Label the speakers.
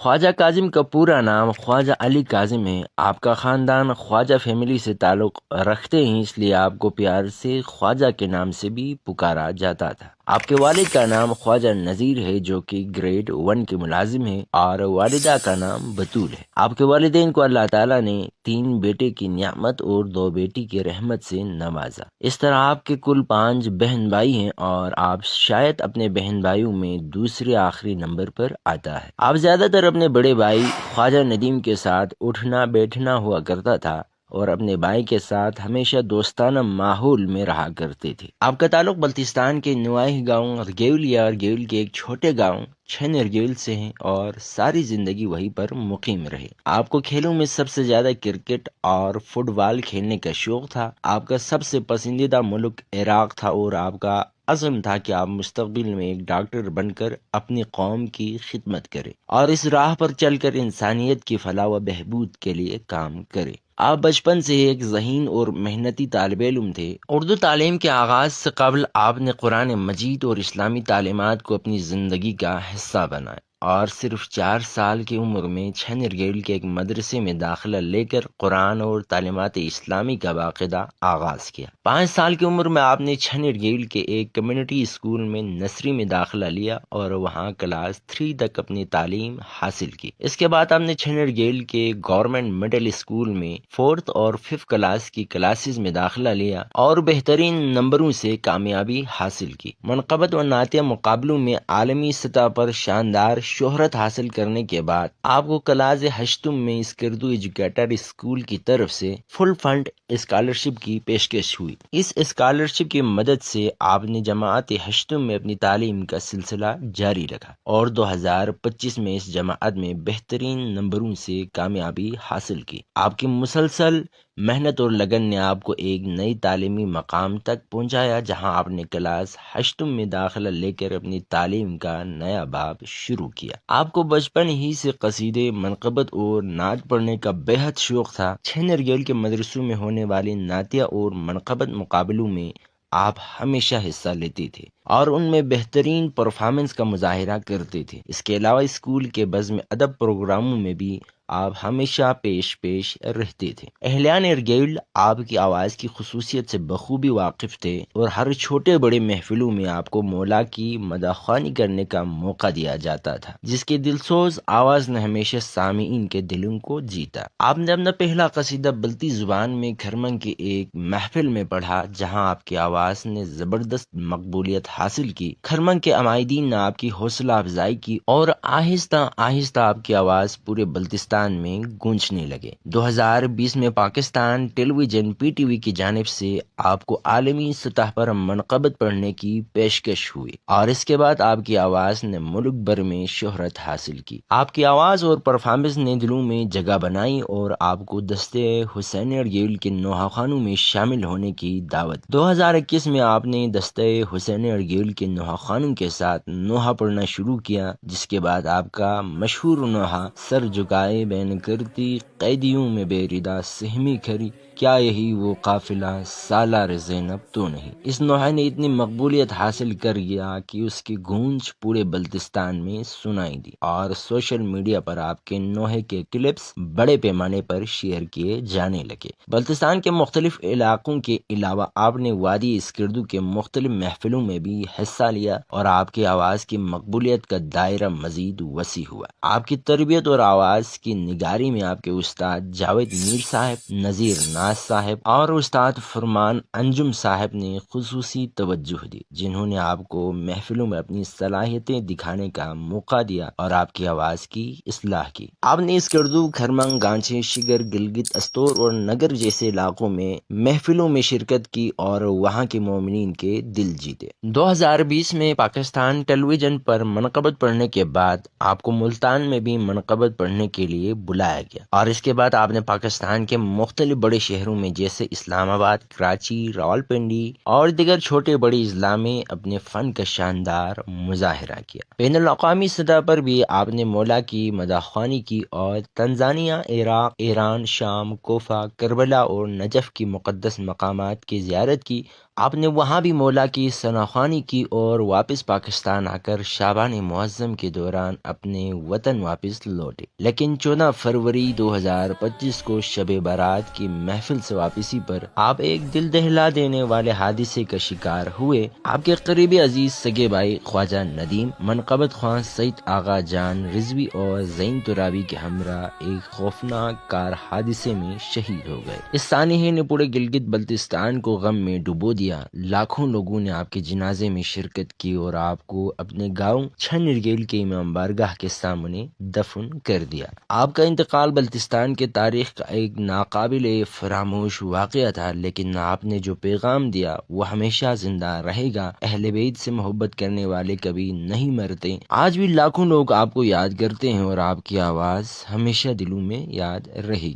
Speaker 1: خواجہ کاظم کا پورا نام خواجہ علی کاظم ہے۔ آپ کا خاندان خواجہ فیملی سے تعلق رکھتے ہیں، اس لیے آپ کو پیار سے خواجہ کے نام سے بھی پکارا جاتا تھا۔ آپ کے والد کا نام خواجہ نذیر ہے جو کہ گریڈ 1 کے ملازم ہیں، اور والدہ کا نام بطول ہے۔ آپ کے والدین کو اللہ تعالیٰ نے 3 بیٹے کی نعمت اور 2 بیٹی کی رحمت سے نوازا۔ اس طرح آپ کے کل 5 بہن بھائی ہیں، اور آپ شاید اپنے بہن بھائیوں میں دوسرے آخری نمبر پر آتا ہے۔ آپ زیادہ تر اپنے بڑے بھائی خواجہ ندیم کے ساتھ اٹھنا بیٹھنا ہوا کرتا تھا، اور اپنے بھائی کے ساتھ ہمیشہ دوستانہ ماحول میں رہا کرتے تھے۔ آپ کا تعلق بلتستان کے نواحی گاؤں ارگیول یا ارگیول کے ایک چھوٹے گاؤں چھن ارگیول سے ہیں، اور ساری زندگی وہیں پر مقیم رہے۔ آپ کو کھیلوں میں سب سے زیادہ کرکٹ اور فٹ بال کھیلنے کا شوق تھا۔ آپ کا سب سے پسندیدہ ملک عراق تھا، اور آپ کا عزم تھا کہ آپ مستقبل میں ایک ڈاکٹر بن کر اپنی قوم کی خدمت کریں، اور اس راہ پر چل کر انسانیت کی فلاح و بہبود کے لیے کام کریں۔ آپ بچپن سے ایک ذہین اور محنتی طالب علم تھے۔ اردو تعلیم کے آغاز سے قبل آپ نے قرآن مجید اور اسلامی تعلیمات کو اپنی زندگی کا حصہ بنایا، اور صرف 4 سال کی عمر میں چھن ارگیول کے ایک مدرسے میں داخلہ لے کر قرآن اور تعلیمات اسلامی کا باقاعدہ آغاز کیا۔ 5 سال کی عمر میں آپ نے چھن ارگیول کے ایک کمیونٹی اسکول میں نرسری میں داخلہ لیا، اور وہاں کلاس 3 تک اپنی تعلیم حاصل کی۔ اس کے بعد آپ نے چھن ارگیول کے گورنمنٹ مڈل اسکول میں 4th اور 5th کلاس کی کلاسز میں داخلہ لیا، اور بہترین نمبروں سے کامیابی حاصل کی۔ منقبت و نعتیہ مقابلوں میں عالمی سطح پر شاندار شہرت حاصل کرنے کے بعد آپ کو کلاس ہشتم میں اسکردو ایجوکیٹر اسکول کی طرف سے فل فنڈ اسکالرشپ کی پیشکش ہوئی۔ اس اسکالرشپ کی مدد سے آپ نے جماعت ہشتم میں اپنی تعلیم کا سلسلہ جاری رکھا، اور 2025 میں اس جماعت میں بہترین نمبروں سے کامیابی حاصل کی۔ آپ کی مسلسل محنت اور لگن نے آپ کو ایک نئی تعلیمی مقام تک پہنچایا، جہاں آپ نے کلاس ہشتم میں داخلہ لے کر اپنی تعلیم کا نیا باب شروع کیا۔ آپ کو بچپن ہی سے قصیدے، منقبت اور نعت پڑھنے کا بےحد شوق تھا۔ چھن ارگیول کے مدرسوں میں ہونے والے نعتیہ اور منقبت مقابلوں میں آپ ہمیشہ حصہ لیتے تھے، اور ان میں بہترین پرفارمنس کا مظاہرہ کرتے تھے۔ اس کے علاوہ اسکول کے بزم ادب پروگراموں میں بھی آپ ہمیشہ پیش رہتے تھے۔ اہلیان ارگیول آپ کی آواز کی خصوصیت سے بخوبی واقف تھے، اور ہر چھوٹے بڑے محفلوں میں آپ کو مولا کی مدح خوانی کرنے کا موقع دیا جاتا تھا، جس کی دلسوز آواز نے ہمیشہ سامعین کے دلوں کو جیتا۔ آپ نے اپنا پہلا قصیدہ بلتی زبان میں کھرمن کی ایک محفل میں پڑھا، جہاں آپ کی آواز نے زبردست مقبولیت حاصل کی۔ کھرمن کے عمائدین نے آپ کی حوصلہ افزائی کی، اور آہستہ آہستہ آپ کی آواز پورے بلتستان میں گونجنے لگے۔ 2020 میں پاکستان ٹیلی ویژن PTV کی جانب سے آپ کو عالمی سطح پر منقبت پڑھنے کی پیشکش ہوئی، اور اس کے بعد آپ کی آواز نے ملک بھر میں شہرت حاصل کی۔ آپ کی آواز اور پرفارمنس نے دلوں میں جگہ بنائی، اور آپ کو دستے حسین ارگیول کے نوحہ خوانوں میں شامل ہونے کی دعوت۔ 2021 میں آپ نے دستے حسین ارگیول کے نوحہ خوانوں کے ساتھ نوحہ پڑھنا شروع کیا، جس کے بعد آپ کا مشہور نوحہ سر جھکائے بین کرتی قیدیوں میں بے ردا سہمی کھری، کیا یہی وہ قافلہ سالار زینب تو نہیں۔ اس نوحے نے اتنی مقبولیت حاصل کر گیا کہ اس کی گونج پورے بلتستان میں سنائی دی، اور سوشل میڈیا پر آپ کے نوحے کے کلپس بڑے پیمانے پر شیئر کیے جانے لگے۔ بلتستان کے مختلف علاقوں کے علاوہ آپ نے وادی اسکردو کے مختلف محفلوں میں بھی حصہ لیا، اور آپ کی آواز کی مقبولیت کا دائرہ مزید وسیع ہوا۔ آپ کی تربیت اور آواز کی نگاری میں آپ کے استاد جاوید میر صاحب، نذیر ناز صاحب اور استاد فرمان انجم صاحب نے خصوصی توجہ دی، جنہوں نے آپ کو محفلوں میں اپنی صلاحیتیں دکھانے کا موقع دیا اور آپ کی آواز کی اصلاح کی۔ آپ نے اسکردو، کھرمن، گانچے، شگر، گلگت، استور اور نگر جیسے علاقوں میں محفلوں میں شرکت کی، اور وہاں کے مومنین کے دل جیتے۔ 2020 میں پاکستان ٹیلی ویژن پر منقبت پڑھنے کے بعد آپ کو ملتان میں بھی منقبت پڑھنے کے لیے بلایا گیا، اور اس کے بعد آپ نے پاکستان کے مختلف بڑے شہروں میں جیسے اسلام آباد، کراچی، راولپنڈی اور دیگر چھوٹے بڑے اضلاع میں اپنے فن کا شاندار مظاہرہ کیا۔ بین الاقوامی سطح پر بھی آپ نے مولا کی مدح خوانی کی، اور تنزانیہ، عراق، ایران، شام، کوفہ، کربلا اور نجف کی مقدس مقامات کی زیارت کی، آپ نے وہاں بھی مولا کی ثناخوانی کی اور واپس پاکستان آ کر شعبان معظم کے دوران اپنے وطن واپس لوٹے، لیکن 14 فروری 2025 کو شب برات کی محفل سے واپسی پر آپ ایک دل دہلا دینے والے حادثے کا شکار ہوئے۔ آپ کے قریبی عزیز سگے بھائی خواجہ ندیم، منقبت خواں سید آغا جان رضوی اور زین ترابی کے ہمراہ ایک خوفناک کار حادثے میں شہید ہو گئے۔ اس سانحے نے پورے گلگت بلتستان کو غم میں ڈبو دیا۔ لاکھوں لوگوں نے آپ کے جنازے میں شرکت کی اور آپ کو اپنے گاؤں چھنرگیل کے امام بارگاہ کے سامنے دفن کر دیا۔ آپ کا انتقال بلتستان کے تاریخ کا ایک ناقابل فراموش واقعہ تھا، لیکن آپ نے جو پیغام دیا وہ ہمیشہ زندہ رہے گا۔ اہل بیت سے محبت کرنے والے کبھی نہیں مرتے۔ آج بھی لاکھوں لوگ آپ کو یاد کرتے ہیں اور آپ کی آواز ہمیشہ دلوں میں یاد رہے گی۔